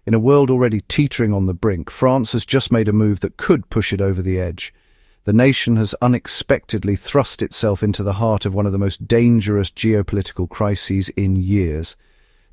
In a world already teetering on the brink, France has just made a move that could push it over the edge. The nation has unexpectedly thrust itself into the heart of one of the most dangerous geopolitical crises in years.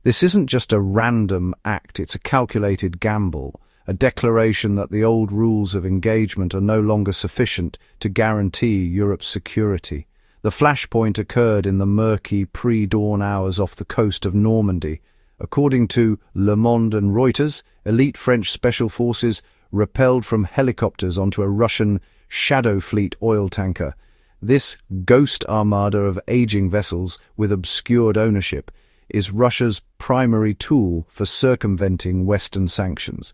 This isn't just a random act, it's a calculated gamble, a declaration that the old rules of engagement are no longer sufficient to guarantee Europe's security. The flashpoint occurred in the murky pre-dawn hours off the coast of Normandy. According to Le Monde and Reuters, elite French special forces rappelled from helicopters onto a Russian Shadow Fleet oil tanker. This ghost armada of aging vessels with obscured ownership is Russia's primary tool for circumventing Western sanctions.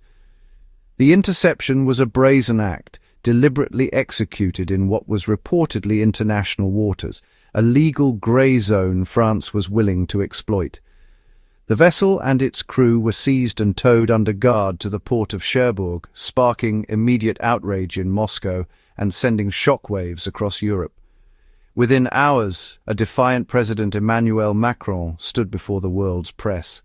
The interception was a brazen act, deliberately executed in what was reportedly international waters, a legal grey zone France was willing to exploit. The vessel and its crew were seized and towed under guard to the port of Cherbourg, sparking immediate outrage in Moscow and sending shockwaves across Europe. Within hours, a defiant President Emmanuel Macron stood before the world's press.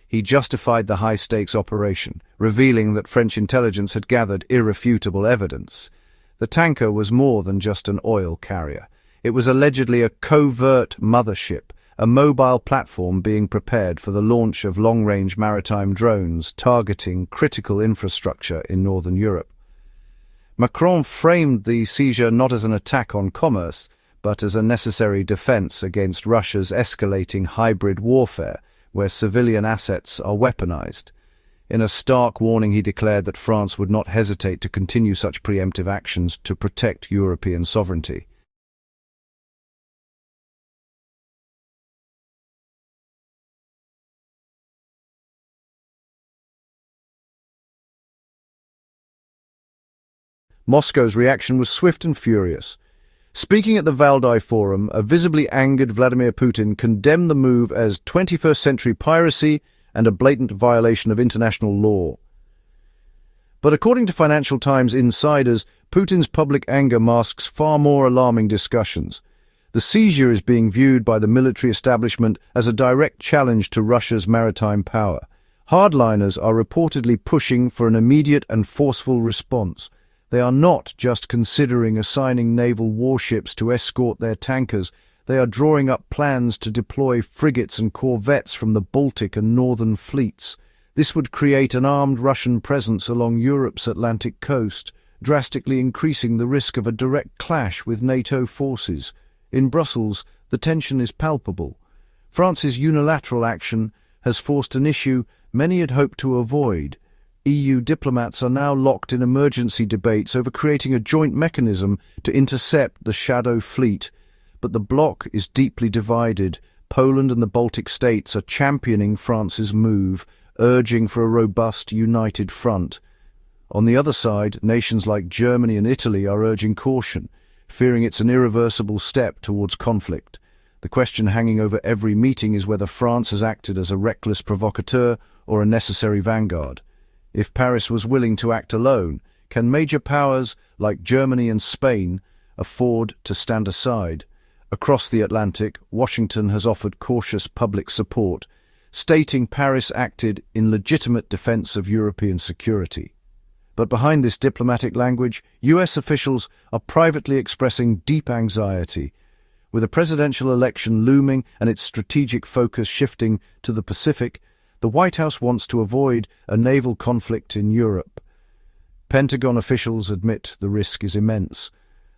He justified the high-stakes operation, revealing that French intelligence had gathered irrefutable evidence. The tanker was more than just an oil carrier. It was allegedly a covert mothership, a mobile platform being prepared for the launch of long-range maritime drones targeting critical infrastructure in northern Europe. Macron framed the seizure not as an attack on commerce, but as a necessary defense against Russia's escalating hybrid warfare, where civilian assets are weaponized. In a stark warning, he declared that France would not hesitate to continue such preemptive actions to protect European sovereignty. Moscow's reaction was swift and furious. Speaking at the Valdai Forum, a visibly angered Vladimir Putin condemned the move as 21st-century piracy and a blatant violation of international law. But according to Financial Times insiders, Putin's public anger masks far more alarming discussions. The seizure is being viewed by the military establishment as a direct challenge to Russia's maritime power. Hardliners are reportedly pushing for an immediate and forceful response. They are not just considering assigning naval warships to escort their tankers, they are drawing up plans to deploy frigates and corvettes from the Baltic and northern fleets. This would create an armed Russian presence along Europe's Atlantic coast, drastically increasing the risk of a direct clash with NATO forces. In Brussels, the tension is palpable. France's unilateral action has forced an issue many had hoped to avoid. EU diplomats are now locked in emergency debates over creating a joint mechanism to intercept the Shadow Fleet. But the bloc is deeply divided. Poland and the Baltic states are championing France's move, urging for a robust, united front. On the other side, nations like Germany and Italy are urging caution, fearing it's an irreversible step towards conflict. The question hanging over every meeting is whether France has acted as a reckless provocateur or a necessary vanguard. If Paris was willing to act alone, can major powers like Germany and Spain afford to stand aside? Across the Atlantic, Washington has offered cautious public support, stating Paris acted in legitimate defense of European security. But behind this diplomatic language, US officials are privately expressing deep anxiety. With a presidential election looming and its strategic focus shifting to the Pacific, the White House wants to avoid a naval conflict in Europe. Pentagon officials admit the risk is immense.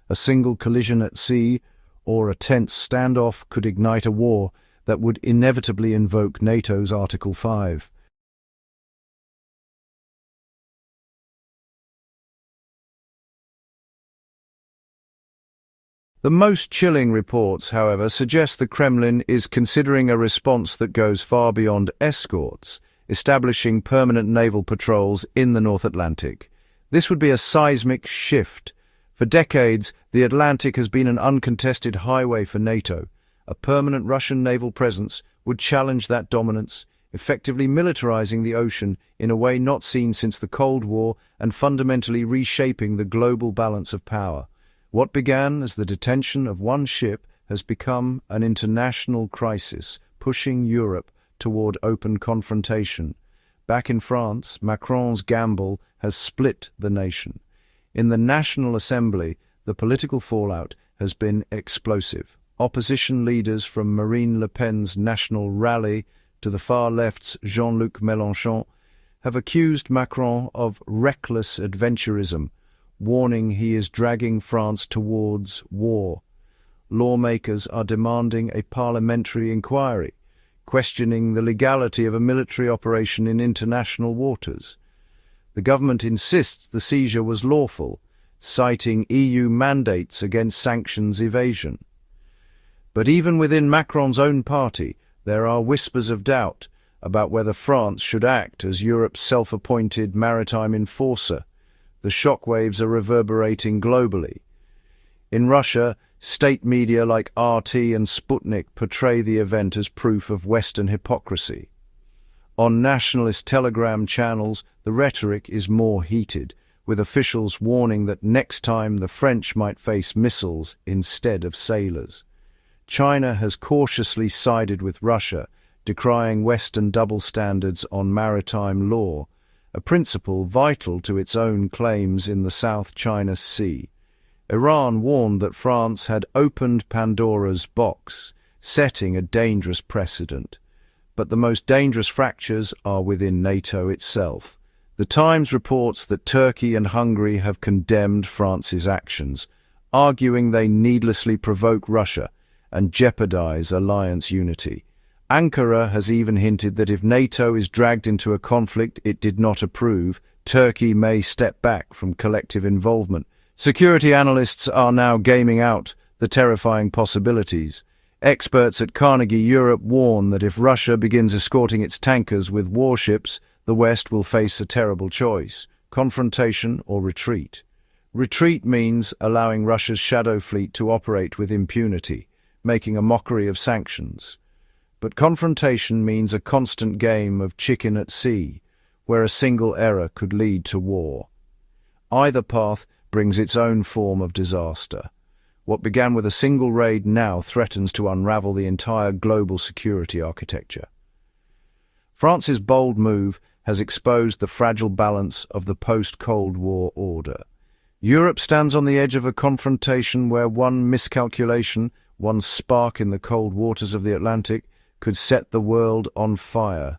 A single collision at sea or a tense standoff could ignite a war that would inevitably invoke NATO's Article 5. The most chilling reports, however, suggest the Kremlin is considering a response that goes far beyond escorts, establishing permanent naval patrols in the North Atlantic. This would be a seismic shift. For decades, the Atlantic has been an uncontested highway for NATO. A permanent Russian naval presence would challenge that dominance, effectively militarizing the ocean in a way not seen since the Cold War and fundamentally reshaping the global balance of power. What began as the detention of one ship has become an international crisis, pushing Europe toward open confrontation. Back in France, Macron's gamble has split the nation. In the National Assembly, the political fallout has been explosive. Opposition leaders from Marine Le Pen's National Rally to the far left's Jean-Luc Mélenchon have accused Macron of reckless adventurism, warning he is dragging France towards war. Lawmakers are demanding a parliamentary inquiry, questioning the legality of a military operation in international waters. The government insists the seizure was lawful, citing EU mandates against sanctions evasion. But even within Macron's own party, there are whispers of doubt about whether France should act as Europe's self-appointed maritime enforcer. The shockwaves are reverberating globally. In Russia, state media like RT and Sputnik portray the event as proof of Western hypocrisy. On nationalist telegram channels, the rhetoric is more heated, with officials warning that next time the French might face missiles instead of sailors. China has cautiously sided with Russia, decrying Western double standards on maritime law, a principle vital to its own claims in the South China Sea. Iran warned that France had opened Pandora's box, setting a dangerous precedent. But the most dangerous fractures are within NATO itself. The Times reports that Turkey and Hungary have condemned France's actions, arguing they needlessly provoke Russia and jeopardize alliance unity. Ankara has even hinted that if NATO is dragged into a conflict it did not approve, Turkey may step back from collective involvement. Security analysts are now gaming out the terrifying possibilities. Experts at Carnegie Europe warn that if Russia begins escorting its tankers with warships, the West will face a terrible choice: confrontation or retreat. Retreat means allowing Russia's shadow fleet to operate with impunity, making a mockery of sanctions. But confrontation means a constant game of chicken at sea, where a single error could lead to war. Either path brings its own form of disaster. What began with a single raid now threatens to unravel the entire global security architecture. France's bold move has exposed the fragile balance of the post-Cold War order. Europe stands on the edge of a confrontation where one miscalculation, one spark in the cold waters of the Atlantic, could set the world on fire.